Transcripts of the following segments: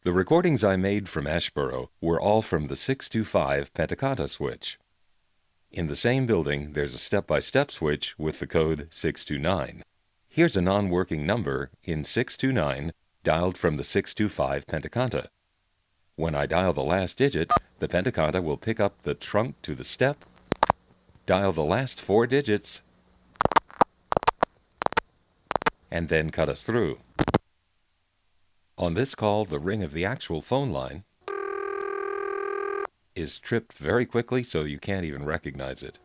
The recordings I made from Asheboro were all from the 625 Pentaconta switch. In the same building, there's a step-by-step switch with the code 629. Here's a non-working number in 629 dialed from the 625 Pentaconta. When I dial the last digit, the Pentaconta will pick up the trunk to the step, dial the last 4 digits, and then cut us through. On this call, the ring of the actual phone line is tripped very quickly so you can't even recognize it.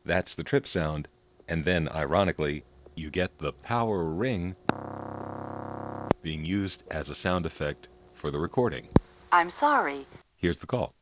That's the trip sound, and then, ironically, you get the power ring being used as a sound effect for the recording. I'm sorry. Here's the call.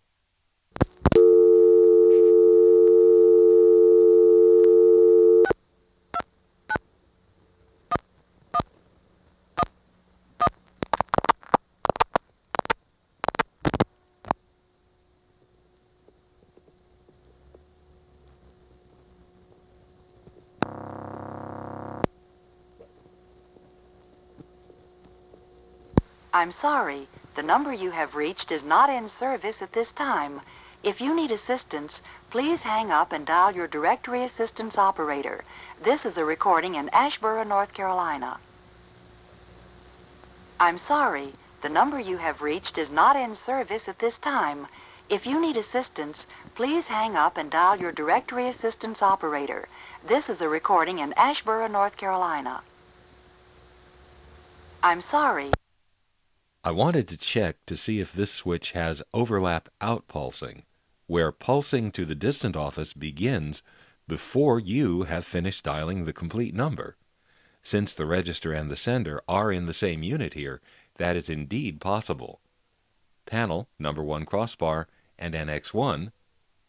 I'm sorry. The number you have reached is not in service at this time. If you need assistance, please hang up and dial your directory assistance operator. This is a recording in Asheboro, North Carolina. I'm sorry. The number you have reached is not in service at this time. If you need assistance, please hang up and dial your directory assistance operator. This is a recording in Asheboro, North Carolina. I'm sorry. I wanted to check to see if this switch has overlap out pulsing, where pulsing to the distant office begins before you have finished dialing the complete number. Since the register and the sender are in the same unit here, that is indeed possible. Panel, number 1 crossbar, and NX1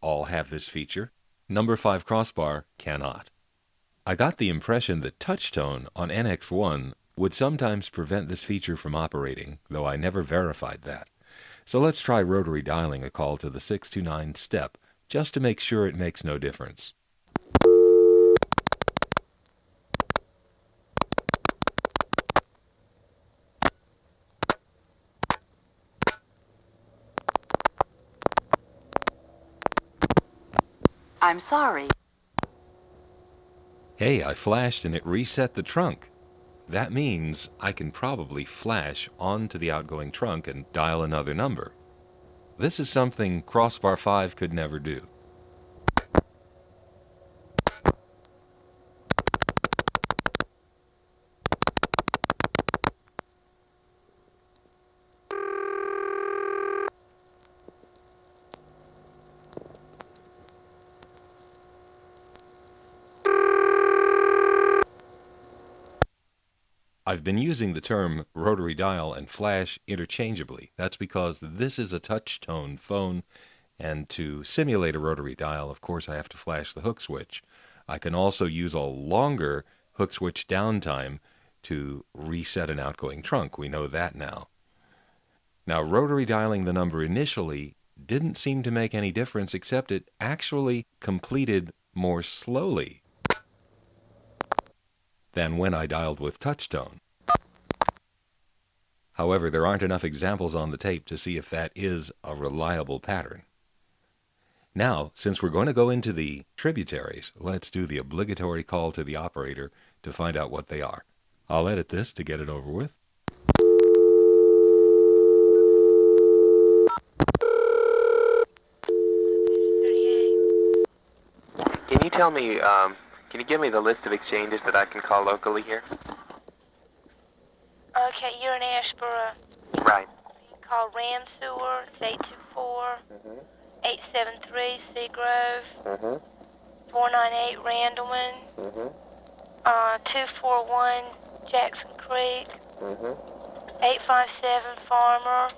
all have this feature. Number 5 crossbar cannot. I got the impression that touchtone on NX1 would sometimes prevent this feature from operating, though I never verified that. So let's try rotary dialing a call to the 629 step, just to make sure it makes no difference. I'm sorry. Hey, I flashed and it reset the trunk. That means I can probably flash onto the outgoing trunk and dial another number. This is something Crossbar 5 could never do. I've been using the term rotary dial and flash interchangeably. That's because this is a touch-tone phone, and to simulate a rotary dial, of course, I have to flash the hook switch. I can also use a longer hook switch downtime to reset an outgoing trunk. We know that now. Now, rotary dialing the number initially didn't seem to make any difference, except it actually completed more slowly than when I dialed with touchtone. However, there aren't enough examples on the tape to see if that is a reliable pattern. Now, since we're going to go into the tributaries, let's do the obligatory call to the operator to find out what they are. I'll edit this to get it over with. Can you tell me, can you give me the list of exchanges that I can call locally here? Okay, you're in Asheboro. Right. You can call Ram Sewer, it's 824-873 Seagrove, 498 Randleman, 241 Jackson Creek, 857 Farmer,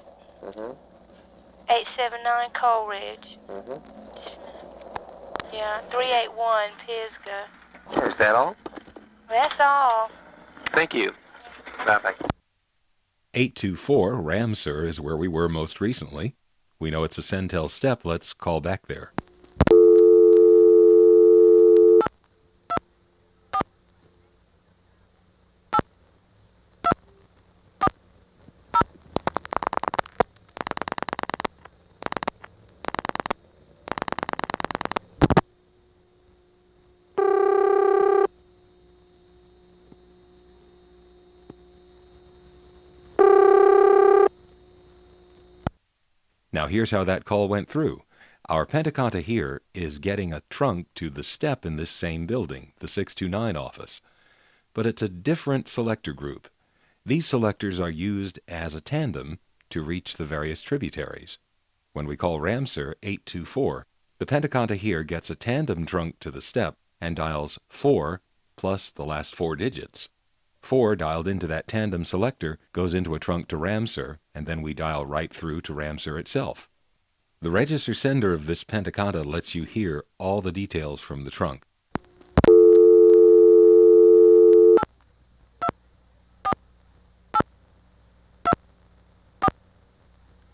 879 Coleridge. Yeah, 381 Pisgah. Is that all? That's all. Thank you. Bye-bye. 824 Ramsur is where we were most recently. We know it's a Centel step. Let's call back there. Now here's how that call went through. Our Pentaconta here is getting a trunk to the step in this same building, the 629 office. But it's a different selector group. These selectors are used as a tandem to reach the various tributaries. When we call Ramseur 824, the Pentaconta here gets a tandem trunk to the step and dials 4 plus the last 4 digits. 4 dialed into that tandem selector goes into a trunk to Ramseur, and then we dial right through to Ramseur itself. The register sender of this Pentaconta lets you hear all the details from the trunk.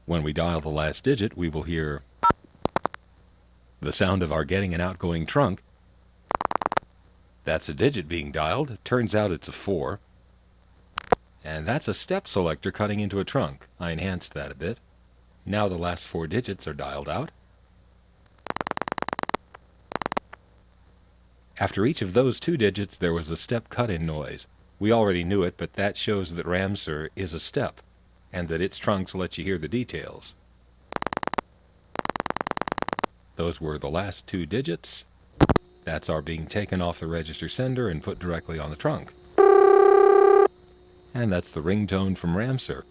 When we dial the last digit, we will hear the sound of our getting and outgoing trunk. That's a digit being dialed. Turns out it's a 4. And that's a step selector cutting into a trunk. I enhanced that a bit. Now the last 4 digits are dialed out. After each of those 2 digits, there was a step cut-in noise. We already knew it, but that shows that Ramseur is a step, and that its trunks let you hear the details. Those were the last 2 digits. That's our being taken off the register sender and put directly on the trunk. And that's the ringtone from Ramseur.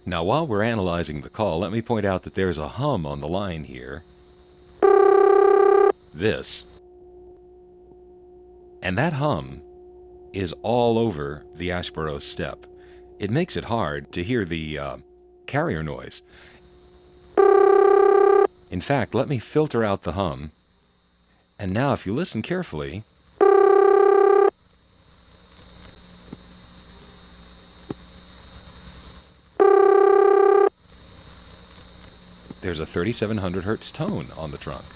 Now while we're analyzing the call, let me point out that there's a hum on the line here. This. And that hum is all over the Asheboro step. It makes it hard to hear the carrier noise. In fact, let me filter out the hum. And now if you listen carefully, there's a 3700 hertz tone on the trunk.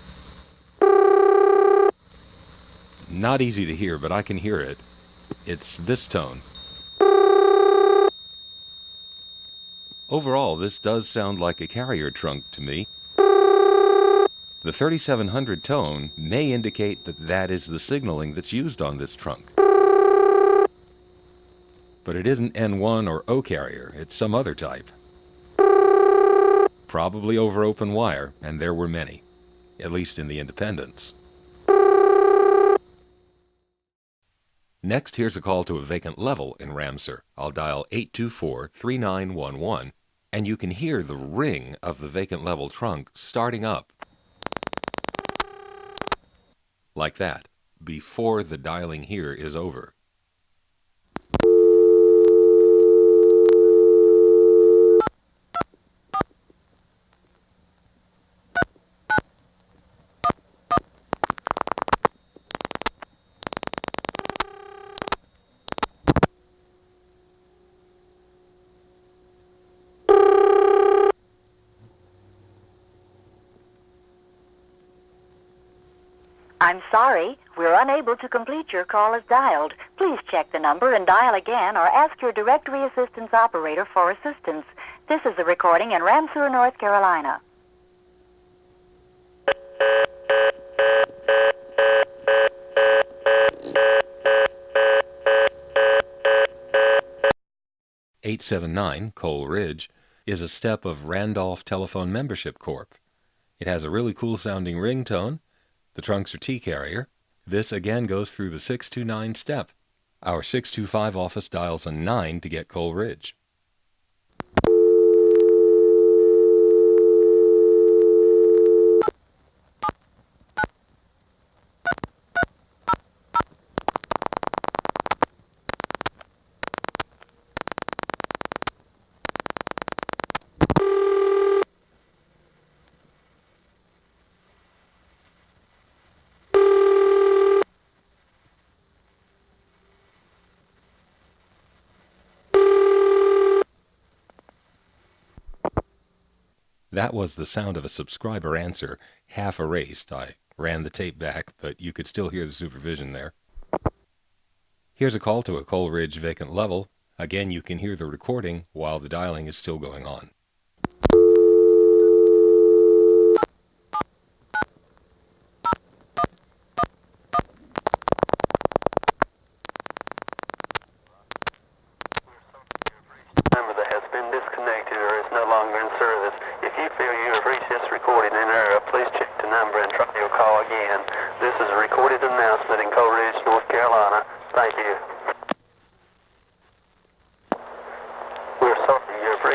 Not easy to hear, but I can hear it. It's this tone. Overall, this does sound like a carrier trunk to me. The 3700 tone may indicate that that is the signaling that's used on this trunk. But it isn't N1 or O carrier, it's some other type. Probably over open wire, and there were many, at least in the Independents. Next, here's a call to a vacant level in Ramseur. I'll dial 824-3911, and you can hear the ring of the vacant level trunk starting up. Like that, before the dialing here is over. I'm sorry, we're unable to complete your call as dialed. Please check the number and dial again or ask your directory assistance operator for assistance. This is a recording in Ramseur, North Carolina. .879 Cole Ridge is a step of Randolph Telephone Membership Corp. It has a really cool sounding ringtone. The trunks are T-carrier. This again goes through the 629 step. Our 625 office dials a 9 to get Cole Ridge. That was the sound of a subscriber answer, half erased. I ran the tape back, but you could still hear the supervision there. Here's a call to a Cole Ridge vacant level. Again, you can hear the recording while the dialing is still going on. Number that has been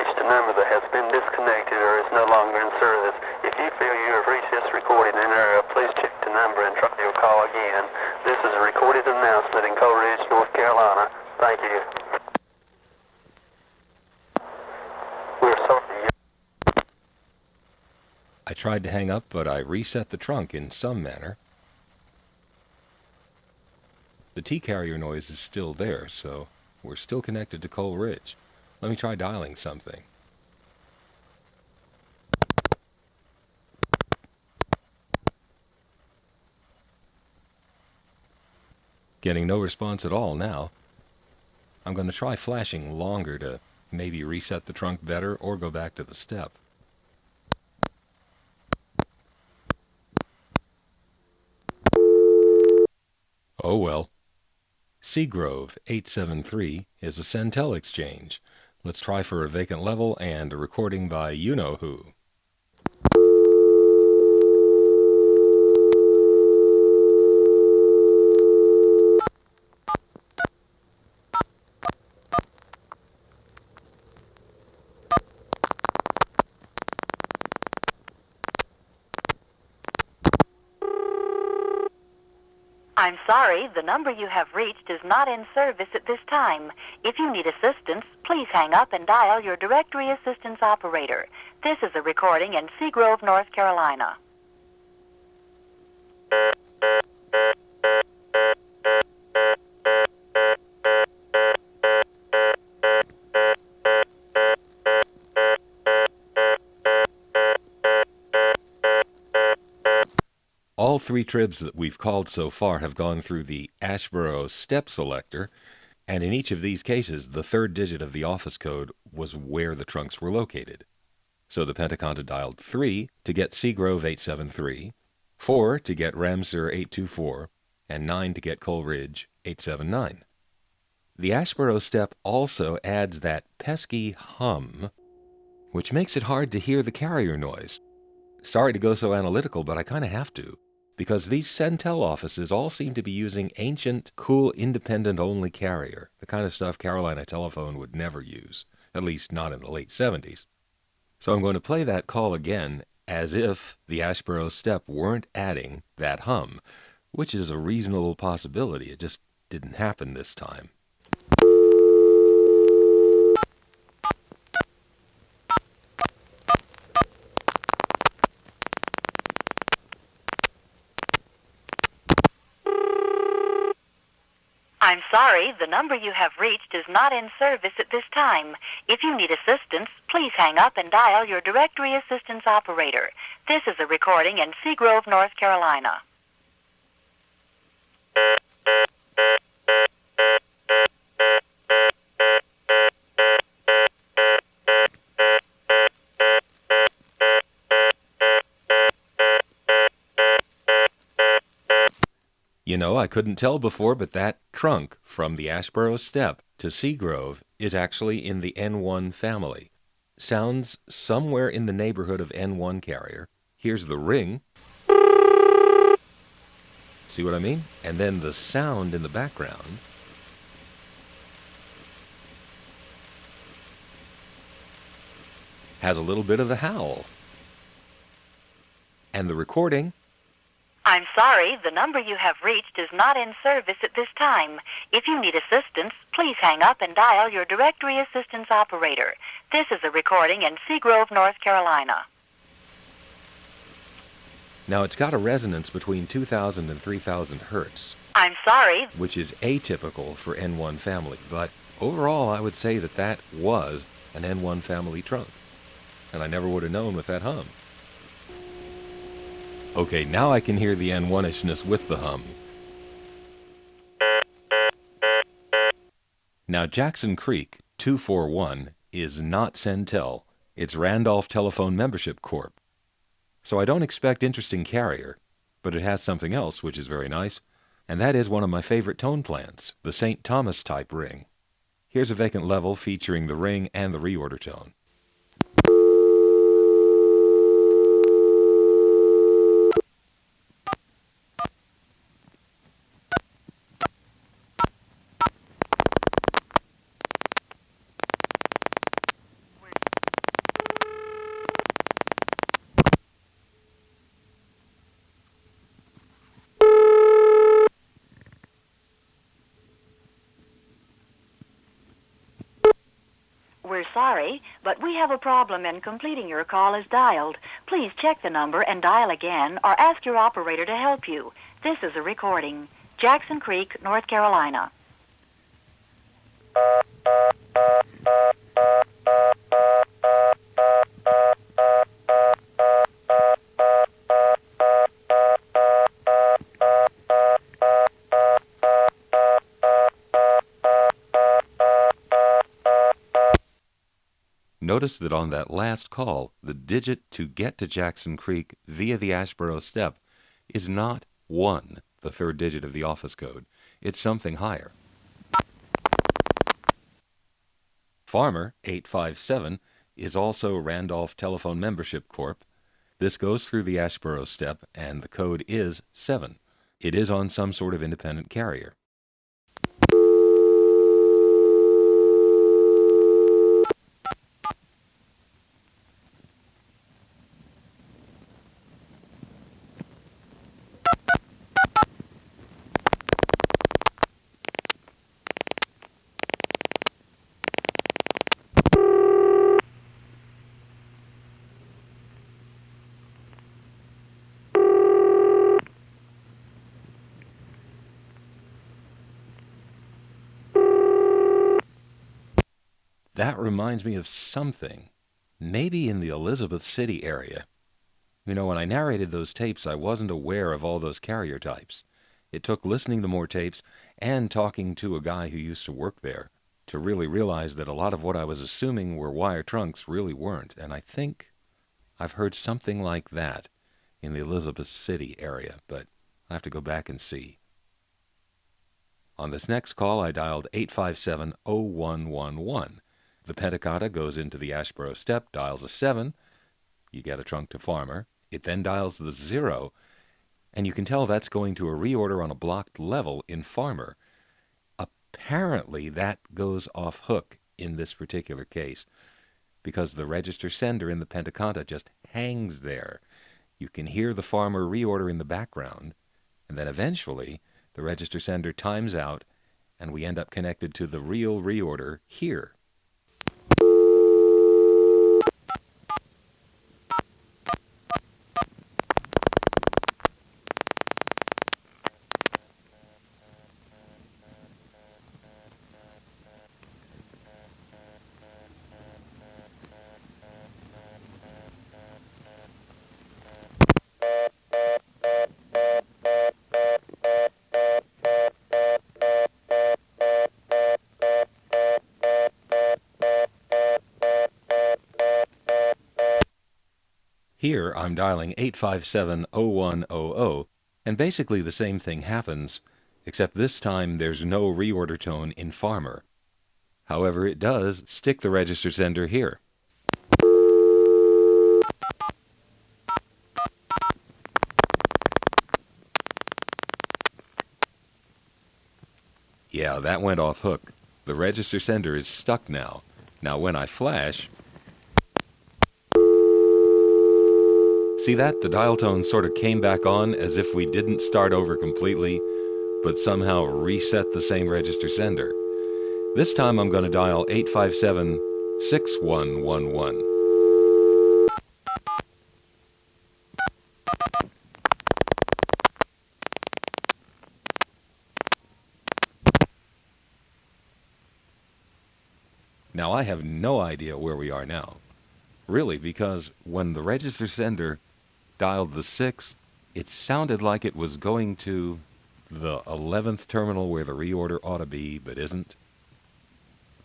reached a number that has been disconnected or is no longer in service. If you feel you have reached this recording in area, please check the number and try your call again. This is a recorded announcement in Coal Ridge, North Carolina. Thank you. We're sorry. I tried to hang up, but I reset the trunk in some manner. The T-carrier noise is still there, so we're still connected to Coal Ridge. Let me try dialing something. Getting no response at all now. I'm going to try flashing longer to maybe reset the trunk better or go back to the step. Oh well. Seagrove 873 is a Centel exchange. Let's try for a vacant level and a recording by you-know-who. I'm sorry, the number you have reached is not in service at this time. If you need assistance, please hang up and dial your directory assistance operator. This is a recording in Seagrove, North Carolina. All three tribs that we've called so far have gone through the Asheboro step selector, and in each of these cases, the third digit of the office code was where the trunks were located. So the Pentaconta dialed 3 to get Seagrove 873, 4 to get Ramsar 824, and 9 to get Coal Ridge 879. The Asheboro step also adds that pesky hum, which makes it hard to hear the carrier noise. Sorry to go so analytical, but I kind of have to, because these Centel offices all seem to be using ancient, cool, independent-only carrier, the kind of stuff Carolina Telephone would never use, at least not in the late 70s. So I'm going to play that call again as if the Asheboro step weren't adding that hum, which is a reasonable possibility. It just didn't happen this time. I'm sorry, the number you have reached is not in service at this time. If you need assistance, please hang up and dial your directory assistance operator. This is a recording in Seagrove, North Carolina. You know, I couldn't tell before, but that trunk from the Asheboro step to Seagrove is actually in the N1 family. Sounds somewhere in the neighborhood of N1 carrier. Here's the ring. See what I mean? And then the sound in the background has a little bit of the howl. And the recording... I'm sorry, the number you have reached is not in service at this time. If you need assistance, please hang up and dial your directory assistance operator. This is a recording in Seagrove, North Carolina. Now it's got a resonance between 2,000 and 3,000 hertz. I'm sorry. Which is atypical for N1 family, but overall I would say that that was an N1 family trunk. And I never would have known with that hum. Okay, now I can hear the N1-ishness with the hum. Now Jackson Creek 241 is not Centel. It's Randolph Telephone Membership Corp. So I don't expect interesting carrier, but it has something else which is very nice, and that is one of my favorite tone plans, the St. Thomas type ring. Here's a vacant level featuring the ring and the reorder tone. We're sorry, but we have a problem in completing your call as dialed. Please check the number and dial again or ask your operator to help you. This is a recording. Jackson Creek, North Carolina. Notice that on that last call, the digit to get to Jackson Creek via the Asheboro step is not 1, the third digit of the office code. It's something higher. Farmer 857 is also Randolph Telephone Membership Corp. This goes through the Asheboro step, and the code is 7. It is on some sort of independent carrier. That reminds me of something. Maybe in the Elizabeth City area. You know, when I narrated those tapes, I wasn't aware of all those carrier types. It took listening to more tapes and talking to a guy who used to work there to really realize that a lot of what I was assuming were wire trunks really weren't. And I think I've heard something like that in the Elizabeth City area, but I have to go back and see. On this next call, I dialed 857-0111. The Pentaconta goes into the Asheboro step, dials a 7. You get a trunk to Farmer. It then dials the 0, and you can tell that's going to a reorder on a blocked level in Farmer. Apparently, that goes off hook in this particular case because the register sender in the Pentaconta just hangs there. You can hear the Farmer reorder in the background, and then eventually the register sender times out, and we end up connected to the real reorder here. Here, I'm dialing 857-0100, and basically the same thing happens, except this time there's no reorder tone in Farmer. However, it does stick the register sender here. Yeah, that went off hook. The register sender is stuck now. Now when I flash, see that? The dial tone sort of came back on as if we didn't start over completely, but somehow reset the same register sender. This time I'm going to dial 857-6111. Now I have no idea where we are now. Really, because when the register sender dialed the 6, it sounded like it was going to the 11th terminal where the reorder ought to be, but isn't.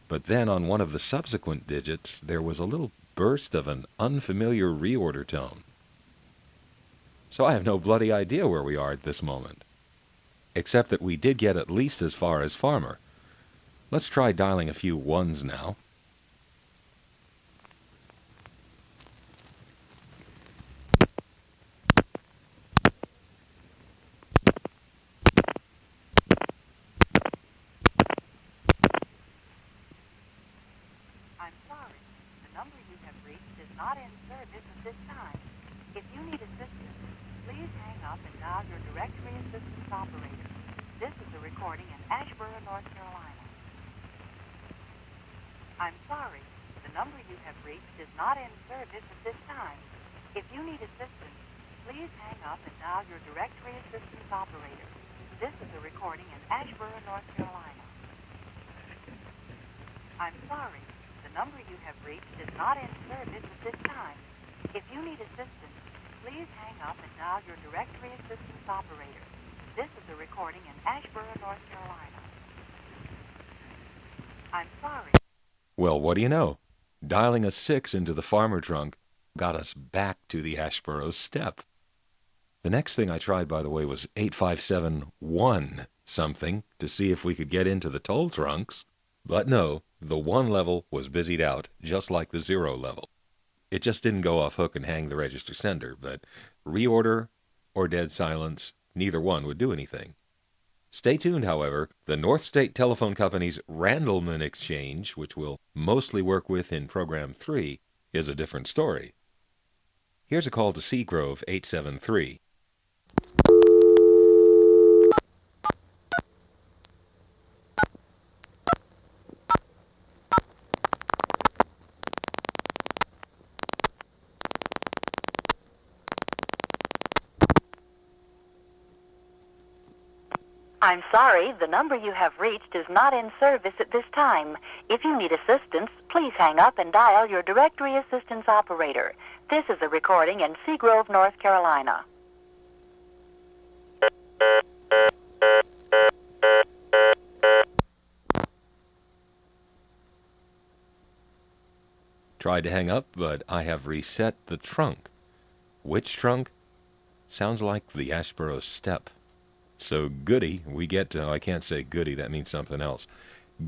But then on one of the subsequent digits, there was a little burst of an unfamiliar reorder tone. So I have no bloody idea where we are at this moment. Except that we did get at least as far as Farmer. Let's try dialing a few 1s now. I'm sorry. The number you have reached is not in service at this time. If you need assistance, please hang up and dial your directory assistance operator. This is a recording in Asheboro, North Carolina. I'm sorry. number you have reached is not in service at this time. If you need assistance, please hang up and dial your directory assistance operator. This is a recording in Asheboro, North Carolina. I'm sorry. The number you have reached is not in service at this time. If you need assistance, please hang up and dial your directory assistance operator. This is a recording in Asheboro, North Carolina. I'm sorry. Well, what do you know? Dialing a 6 into the farmer trunk got us back to the Asheboro step. The next thing I tried, by the way, was 8571 something to see if we could get into the toll trunks. But no, the 1 level was busied out, just like the 0 level. It just didn't go off hook and hang the register sender, but reorder or dead silence, neither one would do anything. Stay tuned, however. The North State Telephone Company's Randleman Exchange, which we'll mostly work with in Program 3, is a different story. Here's a call to Seagrove 873. I'm sorry, the number you have reached is not in service at this time. If you need assistance, please hang up and dial your directory assistance operator. This is a recording in Seagrove, North Carolina. Tried to hang up, but I have reset the trunk. Which trunk? Sounds like the Asheboro step. So goody, we get to, I can't say goody, that means something else.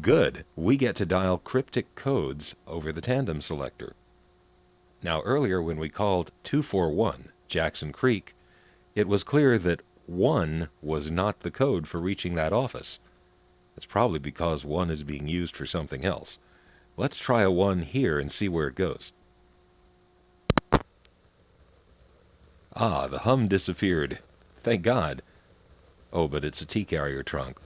Good, we get to dial cryptic codes over the tandem selector. Now earlier when we called 241 Jackson Creek, it was clear that 1 was not the code for reaching that office. It's probably because 1 is being used for something else. Let's try a 1 here and see where it goes. Ah, the hum disappeared. Thank God. Oh, but it's a T-carrier trunk.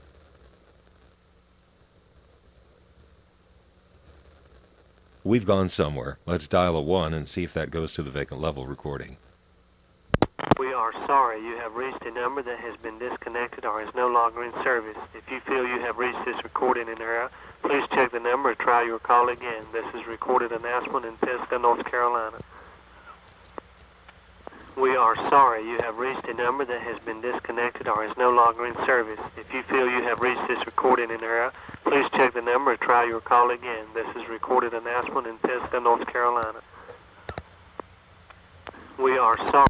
We've gone somewhere. Let's dial a 1 and see if that goes to the vacant level recording. We are sorry you have reached a number that has been disconnected or is no longer in service. If you feel you have reached this recording in error, please check the number and try your call again. This is recorded announcement in Pentaconta, North Carolina. We are sorry you have reached a number that has been disconnected or is no longer in service. If you feel you have reached this recording in error, please check the number and try your call again. This is recorded announcement in Pentaconta, North Carolina. We are sorry.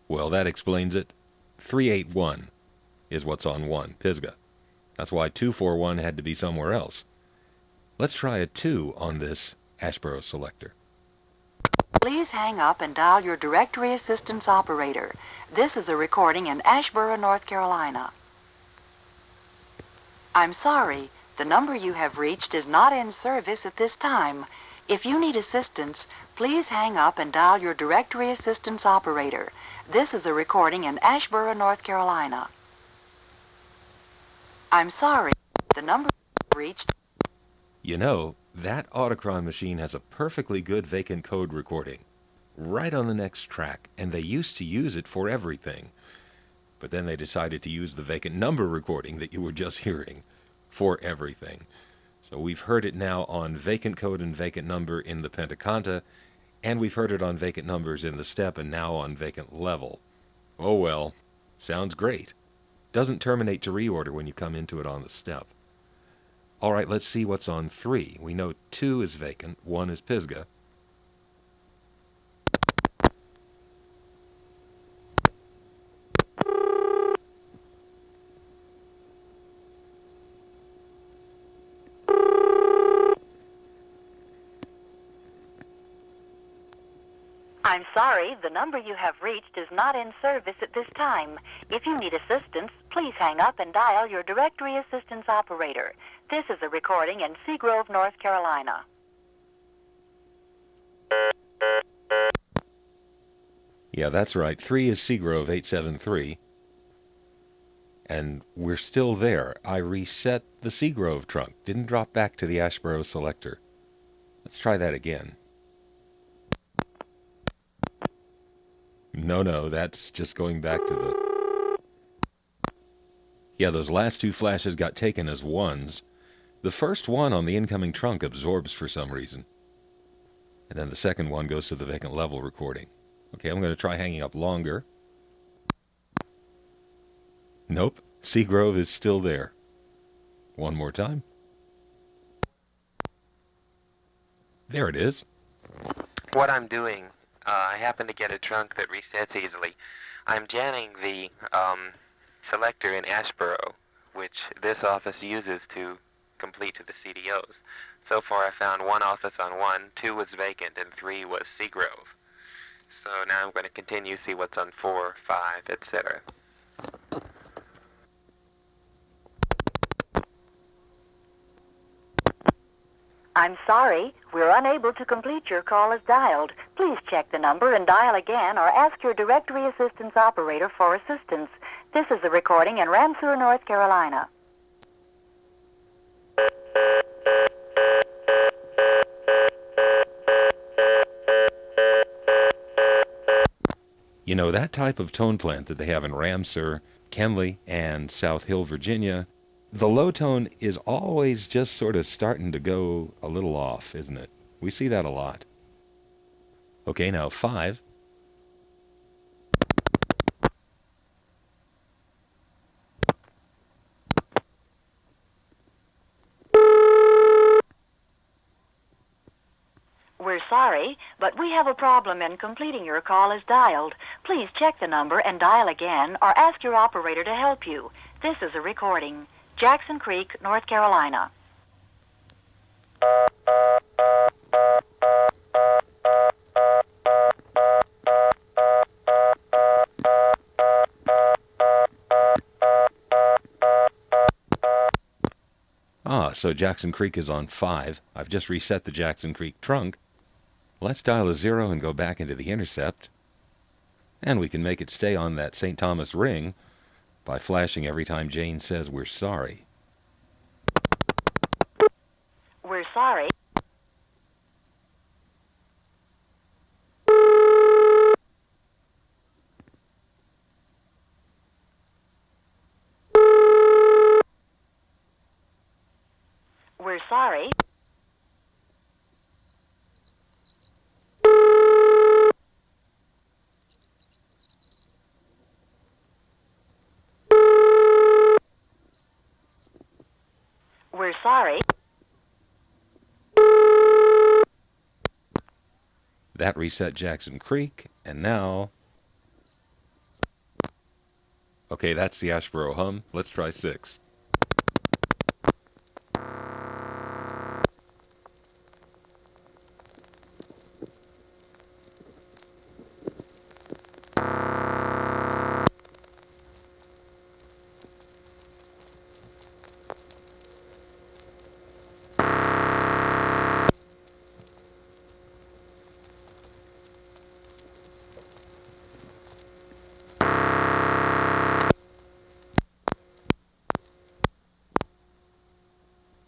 Well, that explains it. 381 is what's on 1, Pisgah. That's why 241 had to be somewhere else. Let's try a 2 on this Asheboro selector. Please hang up and dial your directory assistance operator. This is a recording in Asheboro, North Carolina. I'm sorry, the number you have reached is not in service at this time. If you need assistance, please hang up and dial your directory assistance operator. This is a recording in Asheboro, North Carolina. I'm sorry, the number you have reached... You know, that Autocron machine has a perfectly good vacant code recording right on the next track, and they used to use it for everything. But then they decided to use the vacant number recording that you were just hearing for everything. So we've heard it now on vacant code and vacant number in the Pentaconta, and we've heard it on vacant numbers in the step and now on vacant level. Oh well, sounds great. Doesn't terminate to reorder when you come into it on the step. All right, let's see what's on 3. We know 2 is vacant, 1 is Pisgah. I'm sorry, the number you have reached is not in service at this time. If you need assistance, please hang up and dial your directory assistance operator. This is a recording in Seagrove, North Carolina. Yeah, that's right. 3 is Seagrove 873. And we're still there. I reset the Seagrove trunk. Didn't drop back to the Asheboro selector. Let's try that again. No, that's just going back to the... Yeah, those last two flashes got taken as ones. The first one on the incoming trunk absorbs for some reason. And then the second one goes to the vacant level recording. Okay, I'm going to try hanging up longer. Nope, Seagrove is still there. One more time. There it is. What I'm doing, I happen to get a trunk that resets easily. I'm jamming the selector in Asheboro, which this office uses to complete to the CDOs. So far I found one office on 1, 2 was vacant, and 3 was Seagrove. So now I'm going to continue, see what's on 4, 5, etc. I'm sorry, we're unable to complete your call as dialed. Please check the number and dial again or ask your directory assistance operator for assistance. This is a recording in Ramseur, North Carolina. You know, that type of tone plant that they have in Ramseur, Kenly, and South Hill, Virginia, the low tone is always just sort of starting to go a little off, isn't it? We see that a lot. Okay, now 5. We're sorry, but we have a problem in completing your call as dialed. Please check the number and dial again or ask your operator to help you. This is a recording. Jackson Creek, North Carolina. So Jackson Creek is on 5. I've just reset the Jackson Creek trunk. Let's dial a 0 and go back into the intercept. And we can make it stay on that St. Thomas ring by flashing every time Jane says we're sorry. We're sorry. We're sorry. We're sorry. That reset Jackson Creek, and now... Okay, that's the Asheboro hum. Let's try 6.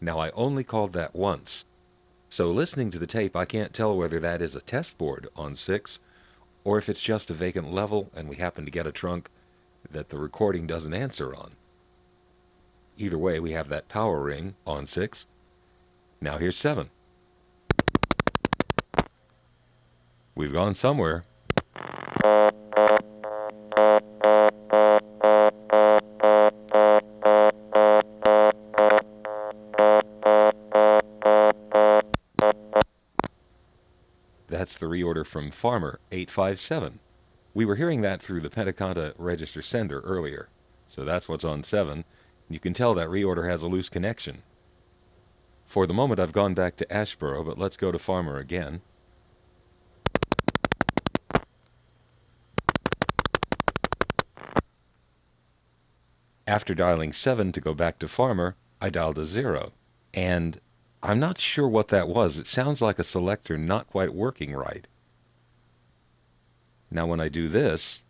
Now, I only called that once. So listening to the tape, I can't tell whether that is a test board on 6 or if it's just a vacant level and we happen to get a trunk that the recording doesn't answer on. Either way, we have that power ring on 6. Now here's 7. We've gone somewhere. That's the reorder from Farmer 857. We were hearing that through the Pentaconta register sender earlier. So that's what's on 7. You can tell that reorder has a loose connection. For the moment, I've gone back to Asheboro, but let's go to Farmer again. After dialing 7 to go back to Farmer, I dialed a 0. And I'm not sure what that was. It sounds like a selector not quite working right. Now when I do this,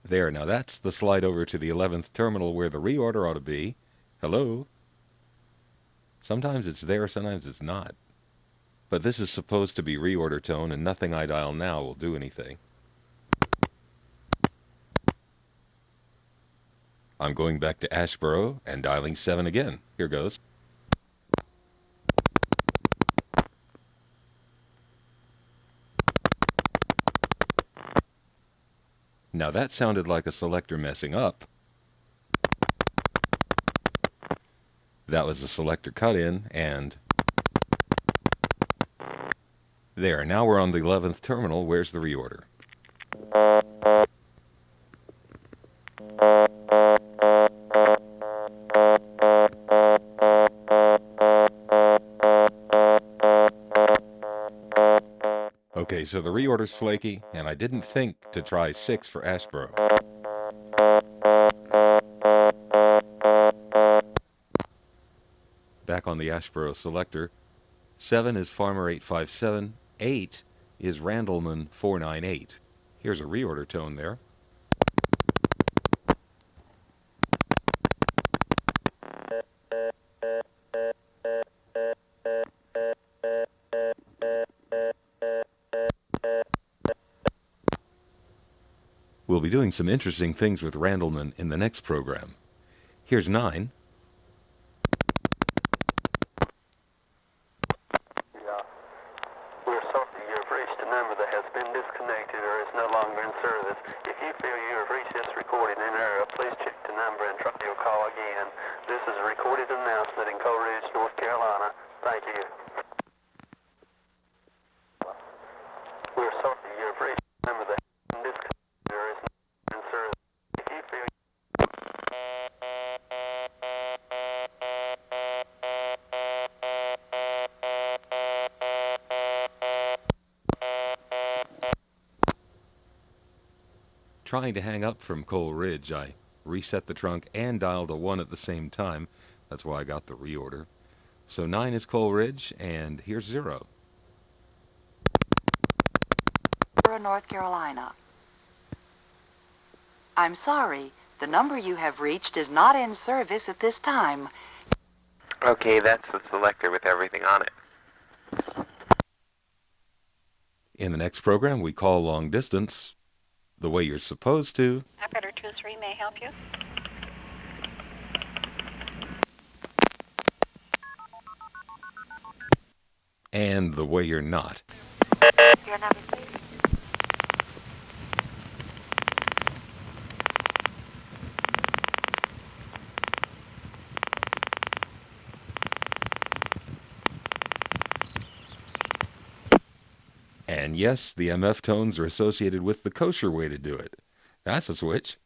there, now that's the slide over to the 11th terminal where the reorder ought to be. Hello? Sometimes it's there, sometimes it's not. But this is supposed to be reorder tone, and nothing I dial now will do anything. I'm going back to Asheboro and dialing 7 again. Here goes. Now that sounded like a selector messing up. That was a selector cut-in, and there. Now we're on the 11th terminal. Where's the reorder? Okay, so the reorder's flaky, and I didn't think to try 6 for Asheboro. Back on the Asheboro selector, 7 is Farmer 857, 8 is Randleman 498. Here's a reorder tone there. We'll be doing some interesting things with Randleman in the next program. Here's 9. We're sorry you have reached a number that has been disconnected or is no longer in service. If you feel you have reached this recording in error, please check the number and try your call again. This is a recorded announcement in Coal Ridge, North Carolina. Thank you. We're sorry you have reached a number that has been disconnected or is no longer in service. If you feel Trying to hang up from Coal Ridge, I reset the trunk and dialed a 1 at the same time. That's why I got the reorder. So 9 is Coal Ridge, and here's 0. North Carolina. I'm sorry, the number you have reached is not in service at this time. Okay, that's the selector with everything on it. In the next program, we call long distance the way you're supposed to. Operator 23, may I help you? And the way you're not. Your number, please. And yes, the MF tones are associated with the kosher way to do it. That's a switch.